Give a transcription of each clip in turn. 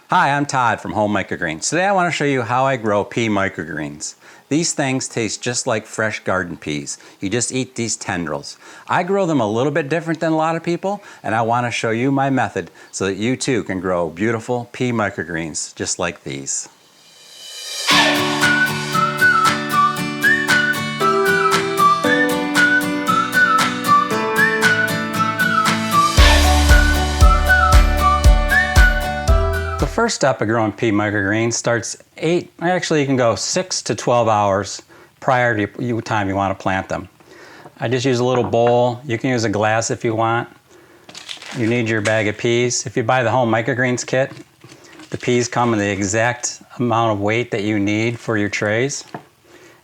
Hi, I'm Todd from Home Microgreens. Today I want to show you how I grow pea microgreens. These things taste just like fresh garden peas. You just eat these tendrils. I grow them a little bit different than a lot of people, and I want to show you my method so that you too can grow beautiful pea microgreens just like these. The first step of growing pea microgreens starts actually you can go 6 to 12 hours prior to the time you want to plant them. I just use a little bowl. You can use a glass if you want. You need your bag of peas. If you buy the Home Microgreens kit, the peas come in the exact amount of weight that you need for your trays,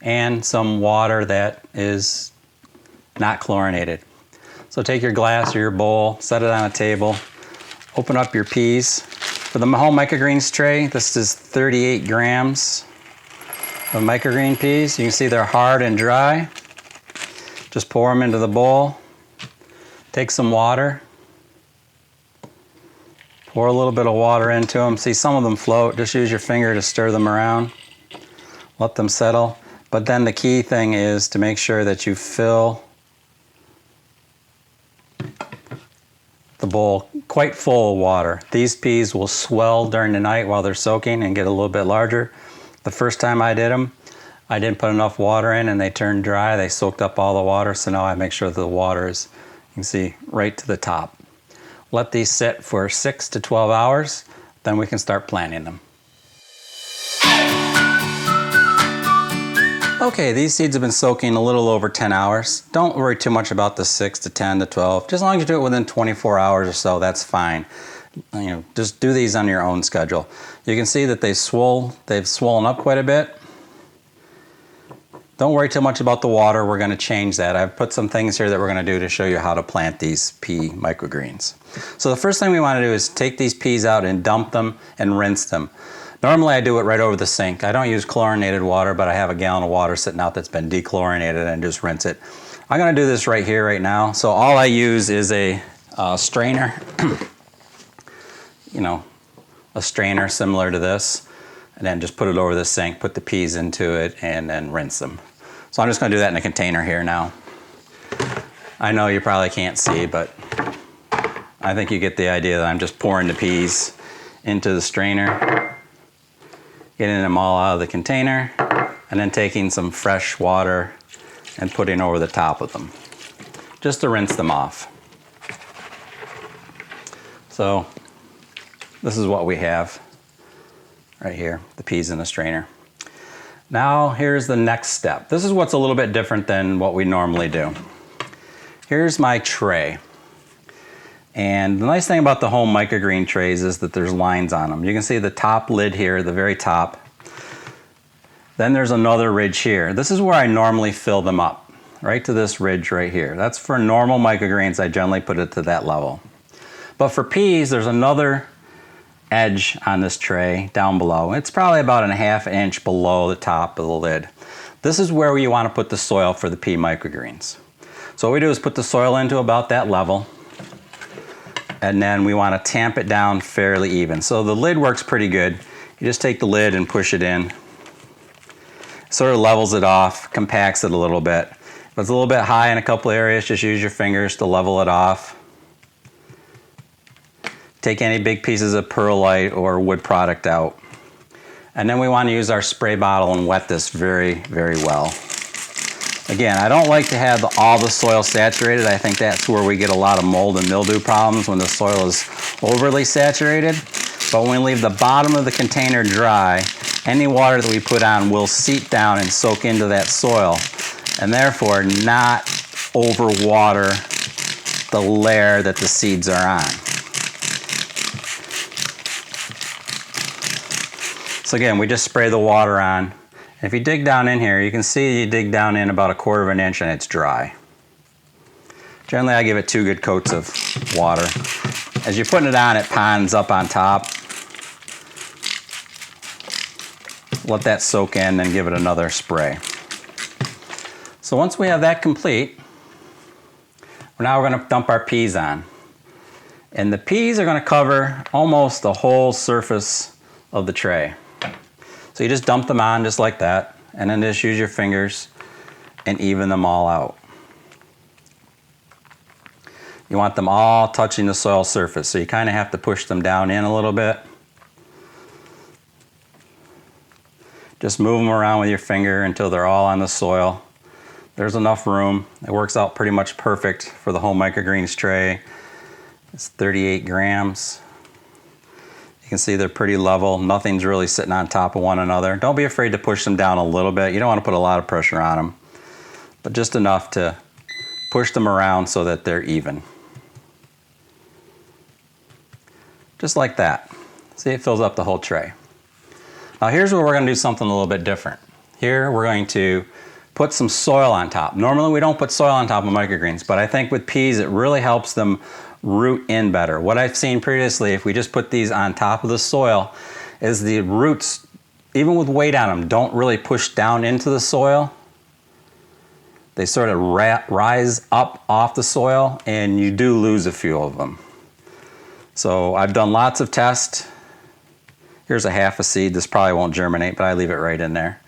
and some water that is not chlorinated. So take your glass or your bowl, set it on a table, open up your peas. For the Home Microgreens tray, this is 38 grams of microgreen peas. You can see they're hard and dry. Just pour them into the bowl. Take some water. Pour a little bit of water into them. See, some of them float. Just use your finger to stir them around. Let them settle. But then the key thing is to make sure that you fill the bowl quite full of water. These peas will swell during the night while they're soaking and get a little bit larger. The first time I did them, I didn't put enough water in and they turned dry. They soaked up all the water, so now I make sure that the water is, you can see, right to the top. Let these sit for 6 to 12 hours, then we can start planting them. Okay, these seeds have been soaking a little over 10 hours. Don't worry too much about the 6 to 10 to 12. Just as long as you do it within 24 hours or so, that's fine. Just do these on your own schedule. You can see that they've swollen up quite a bit. Don't worry too much about the water. We're going to change that. I've put some things here that we're going to do to show you how to plant these pea microgreens. So the first thing we want to do is take these peas out and dump them and rinse them. Normally I do it right over the sink. I don't use chlorinated water, but I have a gallon of water sitting out that's been dechlorinated and just rinse it. I'm going to do this right here, right now. So all I use is a strainer, a strainer similar to this, and then just put it over the sink, put the peas into it, and then rinse them. So I'm just going to do that in a container here now. I know you probably can't see, but I think you get the idea that I'm just pouring the peas into the strainer, getting them all out of the container, and then taking some fresh water and putting over the top of them, just to rinse them off. So this is what we have right here, the peas in the strainer. Now here's the next step. This is what's a little bit different than what we normally do. Here's my tray. And the nice thing about the Home Microgreen trays is that there's lines on them. You can see the top lid here at the very top. Then there's another ridge here. This is where I normally fill them up, right to this ridge right here. That's for normal microgreens. I generally put it to that level. But for peas, there's another edge on this tray down below. It's probably about a ½ inch below the top of the lid. This is where you want to put the soil for the pea microgreens. So what we do is put the soil into about that level, and then we want to tamp it down fairly even. So the lid works pretty good. You just take the lid and push it in. Sort of levels it off, compacts it a little bit. If it's a little bit high in a couple areas, just use your fingers to level it off. Take any big pieces of perlite or wood product out. And then we want to use our spray bottle and wet this very, very well. Again, I don't like to have all the soil saturated. I think that's where we get a lot of mold and mildew problems, when the soil is overly saturated. But when we leave the bottom of the container dry, any water that we put on will seep down and soak into that soil, and therefore not overwater the layer that the seeds are on. So again, we just spray the water on. If you dig down in here, you can see you dig down in about 1/4 inch and it's dry. Generally, I give it 2 good coats of water. As you're putting it on, it ponds up on top. Let that soak in, then give it another spray. So once we have that complete, now we're going to dump our peas on. And the peas are going to cover almost the whole surface of the tray. So you just dump them on just like that, and then just use your fingers and even them all out. You want them all touching the soil surface, so you kind of have to push them down in a little bit. Just move them around with your finger until they're all on the soil. There's enough room. It works out pretty much perfect for the whole microgreens tray. It's 38 grams. You can see they're pretty level. Nothing's really sitting on top of one another. Don't be afraid to push them down a little bit. You don't want to put a lot of pressure on them, but just enough to push them around so that they're even. Just like that. See, it fills up the whole tray. Now here's where we're going to do something a little bit different. Here we're going to put some soil on top. Normally we don't put soil on top of microgreens, but I think with peas it really helps them root in better. What I've seen previously, if we just put these on top of the soil, is the roots, even with weight on them, don't really push down into the soil. They sort of rise up off the soil, and you do lose a few of them. So I've done lots of tests. Here's a half a seed. This probably won't germinate, but I leave it right in there.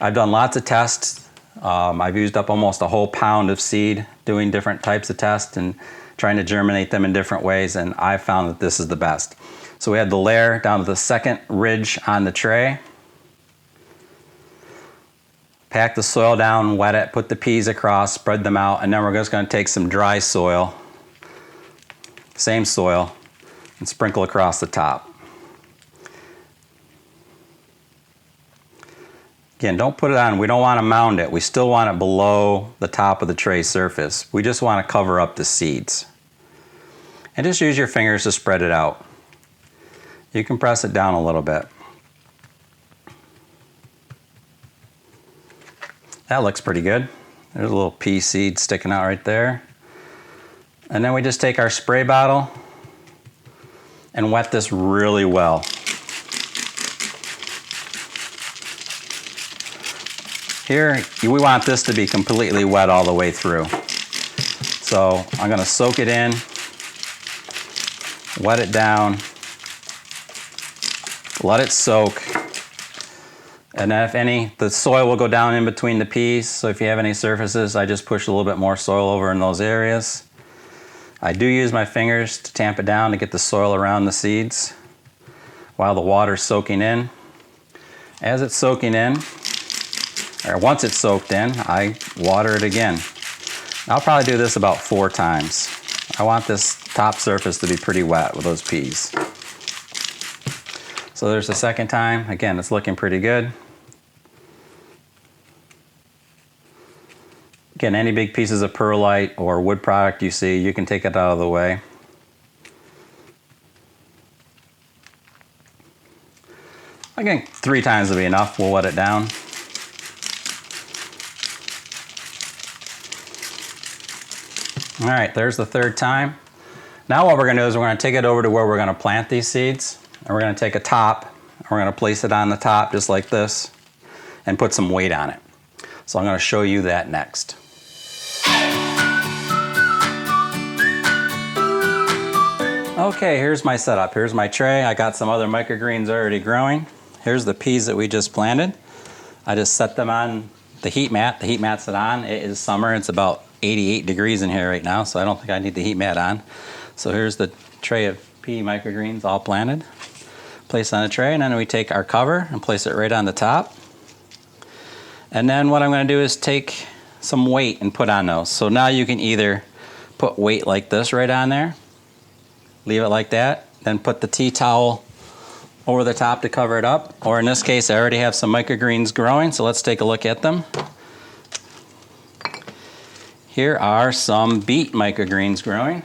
I've done lots of tests. I've used up almost a whole pound of seed doing different types of tests and trying to germinate them in different ways, and I found that this is the best. So we had the layer down to the second ridge on the tray. Pack the soil down, wet it, put the peas across, spread them out, and then we're just going to take some dry soil, same soil, and sprinkle across the top. Again, don't put it on, we don't want to mound it. We still want it below the top of the tray surface. We just want to cover up the seeds. And just use your fingers to spread it out. You can press it down a little bit. That looks pretty good. There's a little pea seed sticking out right there. And then we just take our spray bottle and wet this really well. Here, we want this to be completely wet all the way through. So I'm going to soak it in, wet it down, let it soak. And then if any, the soil will go down in between the peas. So if you have any surfaces, I just push a little bit more soil over in those areas. I do use my fingers to tamp it down to get the soil around the seeds while the water's soaking in. As it's soaking in, or once it's soaked in, I water it again. I'll probably do this about 4 times. I want this top surface to be pretty wet with those peas. So there's the second time. Again, it's looking pretty good. Again, any big pieces of perlite or wood product you see, you can take it out of the way. Again, 3 times will be enough. We'll wet it down. All right, there's the 3rd time. Now what we're going to do is we're going to take it over to where we're going to plant these seeds. And we're going to take a top, and we're going to place it on the top just like this and put some weight on it. So I'm going to show you that next. Okay, here's my setup. Here's my tray. I got some other microgreens already growing. Here's the peas that we just planted. I just set them on the heat mat. The heat mat's on. It is summer. It's about 88 degrees in here right now, so I don't think I need the heat mat on. So here's the tray of pea microgreens all planted. Place on a tray, and then we take our cover and place it right on the top. And then what I'm going to do is take some weight and put on those. So now you can either put weight like this right on there, leave it like that, then put the tea towel over the top to cover it up. Or in this case, I already have some microgreens growing, so let's take a look at them. Here are some beet microgreens growing.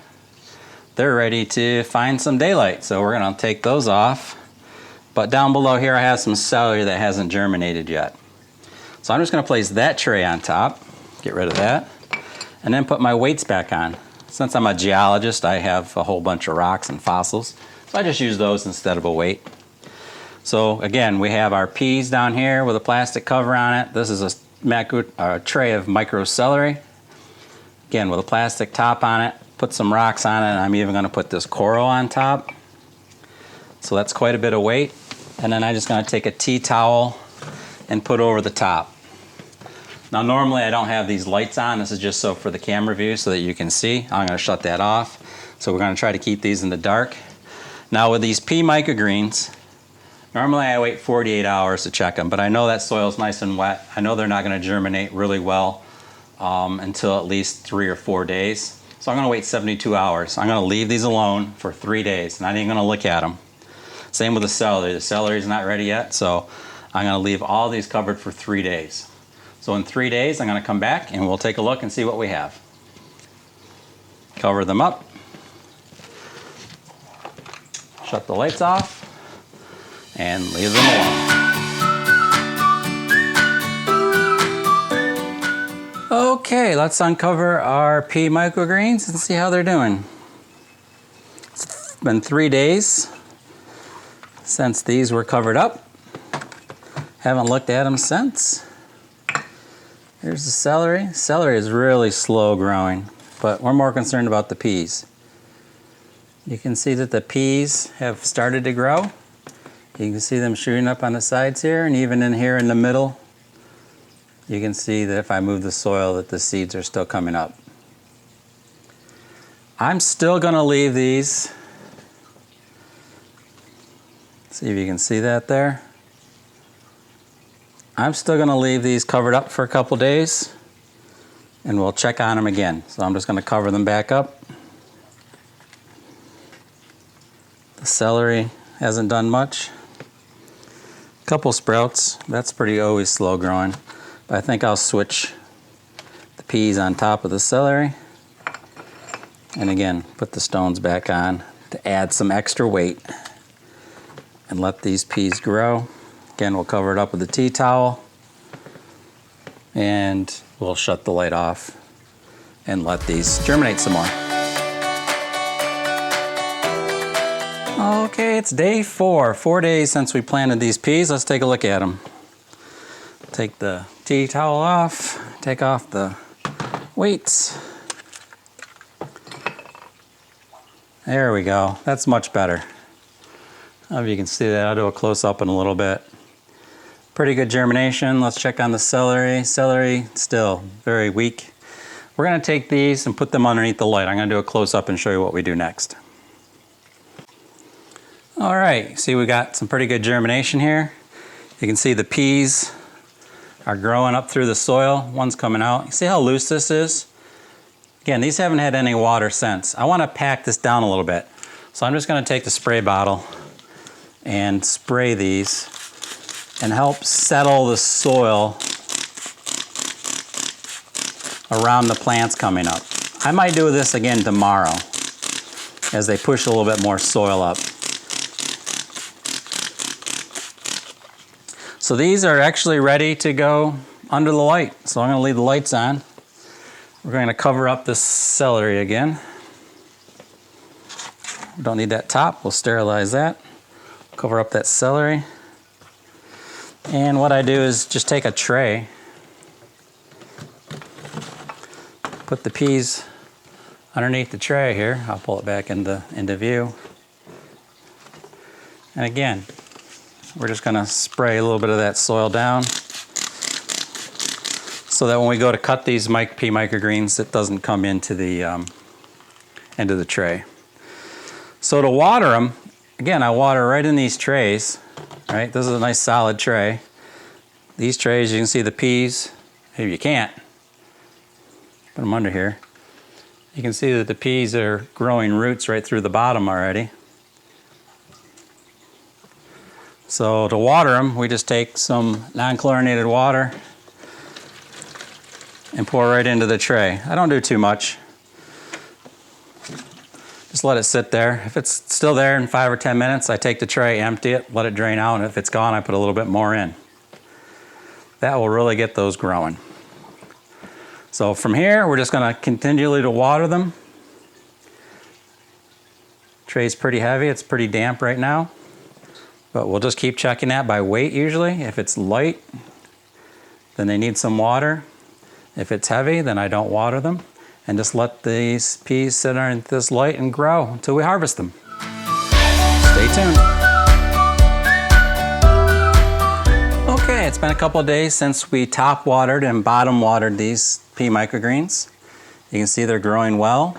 They're ready to find some daylight, so we're going to take those off. But down below here I have some celery that hasn't germinated yet. So I'm just going to place that tray on top, get rid of that, and then put my weights back on. Since I'm a geologist, I have a whole bunch of rocks and fossils, so I just use those instead of a weight. So again, we have our peas down here with a plastic cover on it. This is a tray of micro celery, again with a plastic top on it. put some rocks on it, and I'm even going to put this coral on top. So that's quite a bit of weight. And then I'm just going to take a tea towel and put over the top. Now normally I don't have these lights on. This is just so for the camera view so that you can see. I'm going to shut that off. So we're going to try to keep these in the dark. Now with these pea microgreens, normally I wait 48 hours to check them, but I know that soil's nice and wet. I know they're not going to germinate really well until at least 3 or 4 days. So I'm going to wait 72 hours. I'm going to leave these alone for 3 days. Not even going to look at them. Same with the celery. The celery's not ready yet, so I'm going to leave all these covered for 3 days. So in 3 days, I'm going to come back and we'll take a look and see what we have. Cover them up. Shut the lights off and leave them alone. Okay, let's uncover our pea microgreens and see how they're doing. It's been 3 days since these were covered up. Haven't looked at them since. Here's the celery. Celery is really slow growing, but we're more concerned about the peas. You can see that the peas have started to grow. You can see them shooting up on the sides here, and even in here in the middle, you can see that if I move the soil that the seeds are still coming up. I'm still going to leave these. See if you can see that there. I'm still going to leave these covered up for a couple days and we'll check on them again. So I'm just going to cover them back up. The celery hasn't done much. A couple sprouts, that's pretty always slow growing. But I think I'll switch the peas on top of the celery. And again, put the stones back on to add some extra weight and let these peas grow. Again, we'll cover it up with a tea towel and we'll shut the light off and let these germinate some more. Okay, it's day 4. 4 days since we planted these peas. Let's take a look at them. Take the tea towel off, take off the weights. There we go. That's much better. I don't know if you can see that. I'll do a close-up in a little bit. Pretty good germination. Let's check on the celery. Celery still very weak. We're going to take these and put them underneath the light. I'm going to do a close-up and show you what we do next. All right, see we got some pretty good germination here. You can see the peas are growing up through the soil. One's coming out. You see how loose this is? Again, these haven't had any water since. I want to pack this down a little bit. So I'm just going to take the spray bottle and spray these and help settle the soil around the plants coming up. I might do this again tomorrow as they push a little bit more soil up. So these are actually ready to go under the light. So I'm going to leave the lights on. We're going to cover up this celery again. We don't need that top. We'll sterilize that. Cover up that celery. And what I do is just take a tray, put the peas underneath the tray here. I'll pull it back into view. And again, we're just going to spray a little bit of that soil down so that when we go to cut these pea microgreens, it doesn't come into the tray. So to water them, again, I water right in these trays. Right, this is a nice solid tray. These trays, you can see the peas. Maybe you can't. Put them under here. You can see that the peas are growing roots right through the bottom already. So to water them, we just take some non-chlorinated water and pour right into the tray. I don't do too much. Just let it sit there. If it's still there in 5 or 10 minutes, I take the tray, empty it, let it drain out, and if it's gone, I put a little bit more in. That will really get those growing. So from here, we're just going to continually to water them. Tray's pretty heavy. It's pretty damp right now. But we'll just keep checking that by weight usually. If it's light, then they need some water. If it's heavy, then I don't water them. and just let these peas sit under this light and grow until we harvest them. Stay tuned. Okay, it's been a couple of days since we top watered and bottom watered these pea microgreens. You can see they're growing well.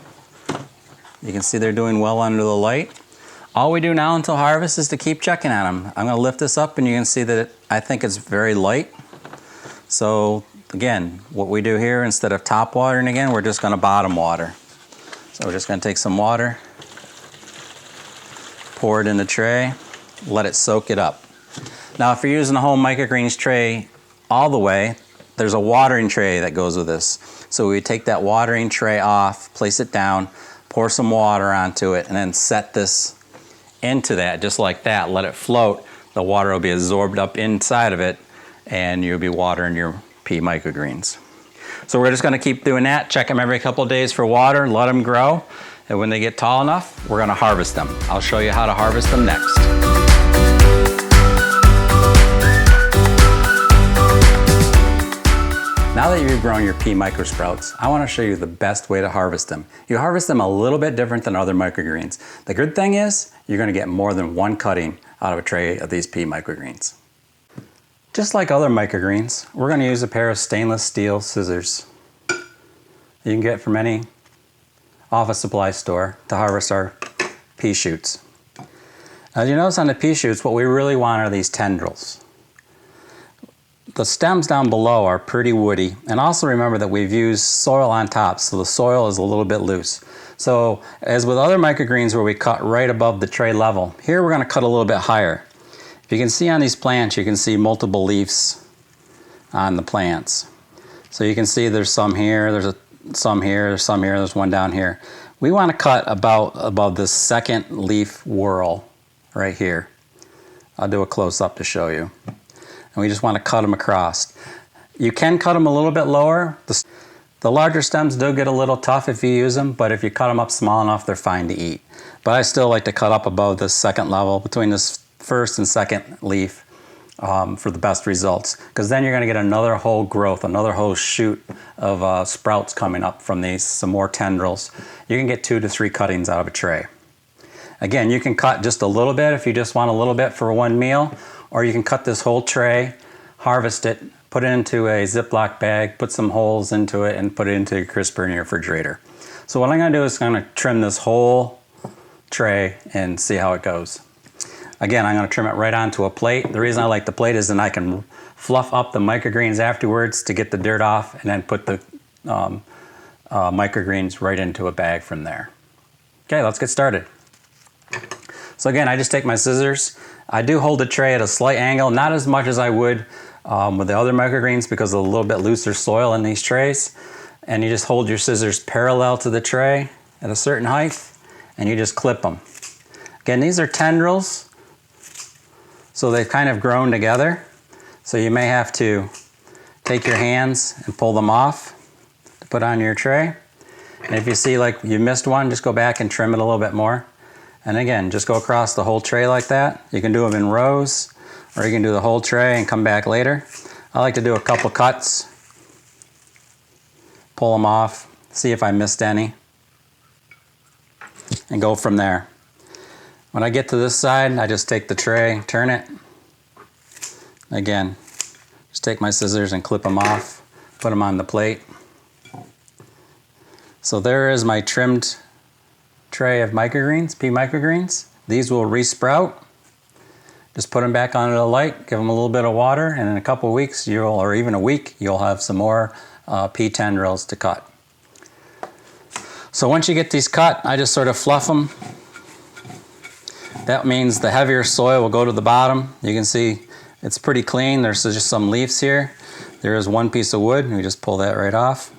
You can see they're doing well under the light. All we do now until harvest is to keep checking on them. I'm going to lift this up and you can see that I think it's very light. So again, what we do here, instead of top watering again, we're just going to bottom water. So we're just going to take some water, pour it in the tray, let it soak it up. Now if you're using a whole microgreens tray all the way, there's a watering tray that goes with this. So we take that watering tray off, place it down, pour some water onto it, and then set this into that, just like that. Let it float. The water will be absorbed up inside of it, and you'll be watering your pea microgreens. So we're just going to keep doing that. Check them every couple of days for water, let them grow, and when they get tall enough, we're going to harvest them. I'll show you how to harvest them next. Now that you've grown your pea microsprouts, I want to show you the best way to harvest them. You harvest them a little bit different than other microgreens. The good thing is, you're going to get more than one cutting out of a tray of these pea microgreens. Just like other microgreens, we're going to use a pair of stainless steel scissors you can get from any office supply store to harvest our pea shoots. As you notice on the pea shoots, what we really want are these tendrils. The stems down below are pretty woody, and also remember that we've used soil on top, so the soil is a little bit loose. So as with other microgreens where we cut right above the tray level, here we're going to cut a little bit higher. If you can see on these plants, you can see multiple leaves on the plants. So you can see there's some here, there's some here, there's some here, there's one down here. We want to cut about above this second leaf whorl right here. I'll do a close-up to show you. And we just want to cut them across. You can cut them a little bit lower. The larger stems do get a little tough if you use them, but if you cut them up small enough, they're fine to eat. But I still like to cut up above this second level, between this first and second leaf, for the best results. Because then you're going to get another whole growth, another whole shoot of sprouts coming up from these, some more tendrils. You can get 2 to 3 cuttings out of a tray. Again, you can cut just a little bit if you just want a little bit for one meal, or you can cut this whole tray, harvest it, put it into a Ziploc bag, put some holes into it, and put it into your crisper in your refrigerator. So what I'm going to do is I'm going to trim this whole tray and see how it goes. Again, I'm going to trim it right onto a plate. The reason I like the plate is then I can fluff up the microgreens afterwards to get the dirt off, and then put the microgreens right into a bag from there. Okay, let's get started. So again, I just take my scissors. I do hold the tray at a slight angle, not as much as I would with the other microgreens because of a little bit looser soil in these trays. And you just hold your scissors parallel to the tray at a certain height, and you just clip them. Again, these are tendrils, so they've kind of grown together. So you may have to take your hands and pull them off to put on your tray. And if you see like you missed one, just go back and trim it a little bit more. And again, just go across the whole tray like that. You can do them in rows, or you can do the whole tray and come back later. I like to do a couple cuts, pull them off, see if I missed any, and go from there. When I get to this side, I just take the tray, turn it. Again, just take my scissors and clip them off, put them on the plate. So there is my trimmed tray of microgreens, pea microgreens. These will resprout. Just put them back onto the light, give them a little bit of water, and in a couple of weeks, or even a week, you'll have some more pea tendrils to cut. So once you get these cut, I just sort of fluff them. That means the heavier soil will go to the bottom. You can see it's pretty clean. There's just some leaves here. There is one piece of wood, and we just pull that right off.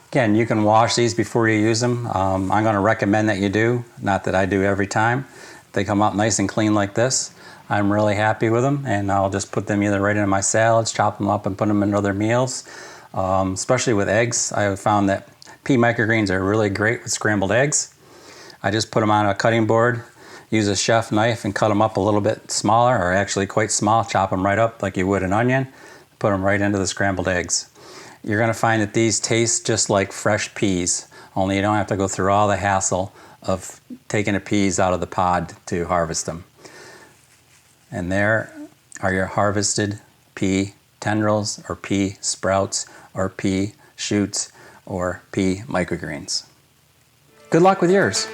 Again, you can wash these before you use them. I'm going to recommend that you do, not that I do every time. They come out nice and clean like this. I'm really happy with them, and I'll just put them either right into my salads, chop them up and put them in other meals. Especially with eggs, I have found that pea microgreens are really great with scrambled eggs. I just put them on a cutting board, use a chef knife and cut them up a little bit smaller, or actually quite small, chop them right up like you would an onion, put them right into the scrambled eggs. you're going to find that these taste just like fresh peas, only you don't have to go through all the hassle of taking the peas out of the pod to harvest them. And there are your harvested pea tendrils, or pea sprouts, or pea shoots, or pea microgreens. Good luck with yours.